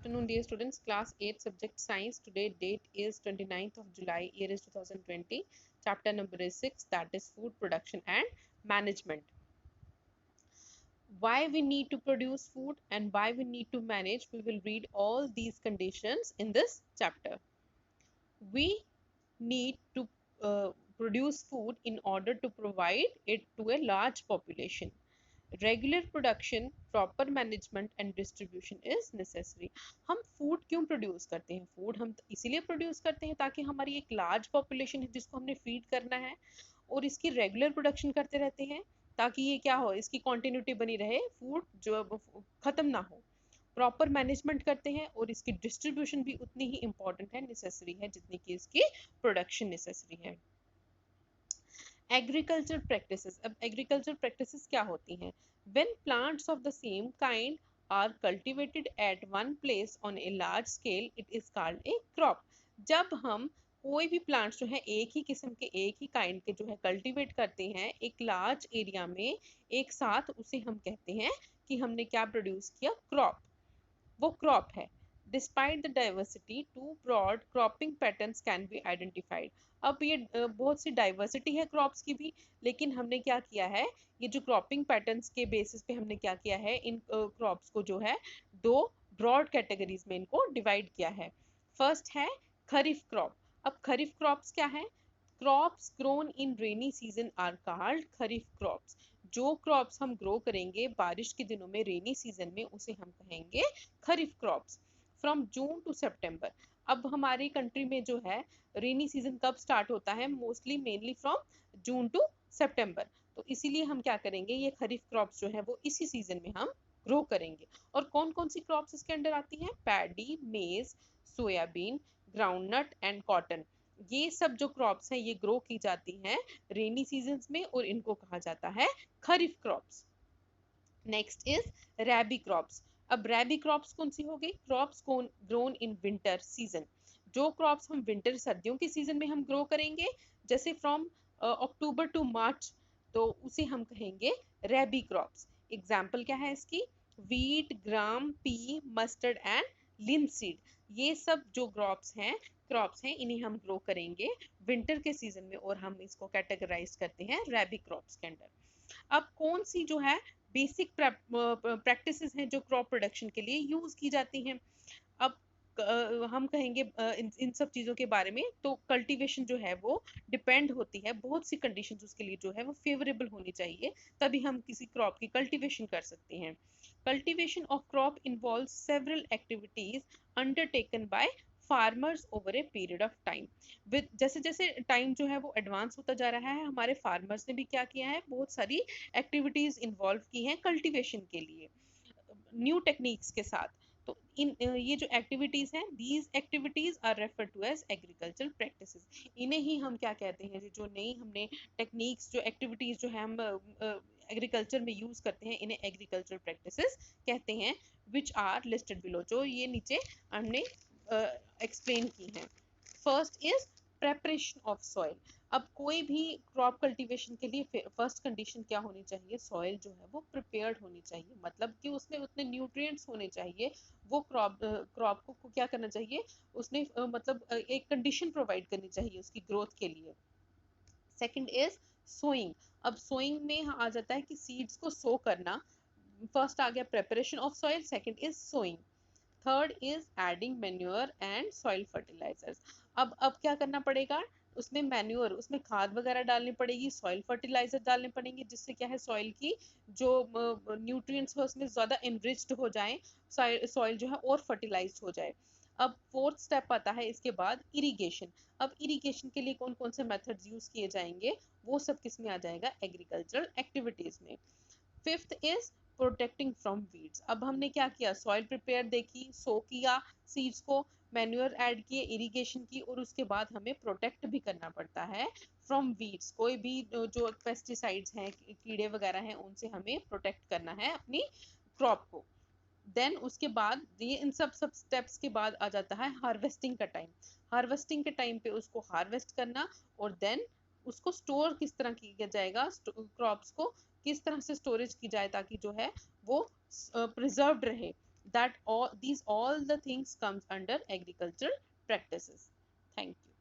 afternoon, dear students. Class 8, subject science. Today date is 29th of July, year is 2020. Chapter number is 6, that is food production and management. Why we need to produce food and why we need to manage, we will read all these conditions in this chapter. We need to produce food in order to provide it to a large population. Regular production, proper management and distribution is necessary. हम food क्यों produce करते हैं? Food हम इसीलिए produce करते हैं ताकि हमारी एक लार्ज पॉपुलेशन है जिसको हमने फीड करना है, और इसकी रेगुलर प्रोडक्शन करते रहते हैं ताकि ये क्या हो, इसकी कॉन्टिन्यूटी बनी रहे, फूड जो खत्म ना हो. प्रॉपर मैनेजमेंट करते हैं और इसकी डिस्ट्रीब्यूशन भी उतनी ही इंपॉर्टेंट है, नेसेसरी है, जितनी कि इसकी प्रोडक्शन नेसेसरी है. Agriculture practices. अब एग्रीकल्चर प्रैक्टिसेस क्या होती हैं? When plants of the same kind are cultivated at one place on a large scale, it is called a crop. जब हम कोई भी प्लांट्स जो है एक ही किस्म के, एक ही काइंड के जो है कल्टीवेट करते हैं एक लार्ज एरिया में एक साथ, उसे हम कहते हैं कि हमने क्या प्रोड्यूस किया? क्रॉप. वो क्रॉप है. Despite the diversity, two broad cropping patterns can be identified. अब ये बहुत सी डाइवर्सिटी है क्रॉप्स की भी, लेकिन हमने क्या किया है, ये जो क्रॉपिंग पैटर्न्स के बेसिस पे हमने क्या किया है, इन क्रॉप्स को जो है दो ब्रॉड कैटेगरीज में इनको डिवाइड किया है. फर्स्ट है खरीफ क्रॉप. अब खरीफ क्रॉप्स क्या है? Crops grown in rainy season are called kharif crops. जो क्रॉप्स हम ग्रो करेंगे बारिश के दिनों में, रेनी सीजन में, उसे हम कहेंगे खरीफ क्रॉप्स. फ्रॉम जून टू सितंबर. अब हमारी कंट्री में जो है रेनी सीजन कब स्टार्ट होता है? Mostly mainly from June to September. तो इसीलिए हम क्या करेंगे, ये खरीफ क्रॉप्स जो है वो इसी सीजन में हम ग्रो करेंगे. और कौन कौन सी क्रॉप्स इसके अंडर आती हैं? पैडी, मेज, सोयाबीन, ग्राउंडनट एंड कॉटन. ये सब जो क्रॉप्स हैं ये ग्रो की जाती हैं रेनी सीजन्स में और इनको कहा जाता है kharif crops. Next is rabi crops. अब रैबी क्रॉप्स कौन सी हो गई? Crops grown in winter season. जो क्रॉप्स हम विंटर सर्दियों के सीजन में हम ग्रो करेंगे, जैसे फ्रॉम अक्टूबर टू मार्च, तो उसे हम कहेंगे रैबी क्रॉप्स. एग्जाम्पल क्या है इसकी? Wheat, gram, P, mustard and linseed. ये सब जो क्रॉप्स हैं इन्हें हम ग्रो करेंगे विंटर के सीजन में और हम इसको कैटेगराइज करते हैं रैबी क्रॉप्स के अंडर. अब कौन सी जो है बेसिक प्रैक्टिसेस हैं जो क्रॉप प्रोडक्शन के लिए यूज की जाती हैं? अब हम कहेंगे इन सब चीज़ों के बारे में. तो कल्टीवेशन जो है वो डिपेंड होती है, बहुत सी कंडीशंस उसके लिए जो है वो फेवरेबल होनी चाहिए, तभी हम किसी क्रॉप की कल्टीवेशन कर सकते हैं. Cultivation of crop involve several activities undertaken by farmers over a period of time. With जैसे जैसे टाइम जो है वो एडवांस होता जा रहा है, हमारे फार्मर्स ने भी क्या किया है, बहुत सारी एक्टिविटीज इन्वॉल्व की हैं कल्टीवेशन के लिए न्यू टेक्निक्स के साथ. तो इन ये जो एक्टिविटीज हैं, these activities are refer to as agriculture practices. इन्हें ही हम क्या कहते हैं, जो नई हमने टेक्निक्स, जो एक्टिविटीज जो है हम एग्रीकल्चर में यूज करते हैं, इन्हें एग्रीकल्चर प्रैक्टिसेस कहते हैं, विच आर लिस्टेड बिलो, जो ये नीचे हमने एक्सप्लेन की हैं. First is preparation of soil. अब कोई भी क्रॉप कल्टीवेशन के लिए फर्स्ट कंडीशन क्या होनी चाहिए? सॉइल जो है वो प्रिपेयर्ड होनी चाहिए, मतलब कि उसमें उतने न्यूट्रिएंट्स होने चाहिए. वो क्रॉप को क्या करना चाहिए, उसने मतलब एक कंडीशन प्रोवाइड करनी चाहिए उसकी ग्रोथ के लिए. Second is sowing. अब सोइंग में आ जाता है कि सीड्स को सो करना. फर्स्ट आ गया preparation of soil, second is sowing. Third is adding manure and soil fertilisers. अब क्या करना पड़ेगा, उसमें मैन्योर, उसमें खाद वगैरह डालनी पड़ेगी, सॉइल फर्टिलाइजर डालने पड़ेंगे, जिससे क्या है सॉइल की जो न्यूट्रिएंट्स है उसमें ज़्यादा इनरिच्ड हो जाए, सॉइल जो है और फर्टिलाइज्ड हो जाए. अब फोर्थ स्टेप आता है इसके बाद इरिगेशन. अब इरिगेशन के लिए कौन कौन से मेथड्स यूज किए जाएंगे, वो सब किस में आ जाएगा? एग्रीकल्चरल एक्टिविटीज में. Fifth is protecting from weeds. अब हमने क्या किया, सॉइल प्रिपेयर देखी, सो किया सीड्स को, मैन्योर ऐड किए, इरिगेशन की, और उसके बाद हमें प्रोटेक्ट भी करना पड़ता है फ्रॉम वीड्स. कोई भी जो पेस्टिसाइड्स हैं, कीड़े वगैरह हैं, उनसे हमें प्रोटेक्ट करना है अपनी क्रॉप को. देन उसके बाद ये इन सब स्टेप्स के बाद आ जाता है हार्वेस्टिंग का टाइम. हार्वेस्टिंग के टाइम पे उसको हार्वेस्ट करना, और देन उसको स्टोर किस तरह किया जाएगा, क्रॉप्स को किस तरह से स्टोरेज की जाए ताकि जो है वो प्रिजर्व्ड रहे. that all these all the things comes under agricultural practices. Thank you.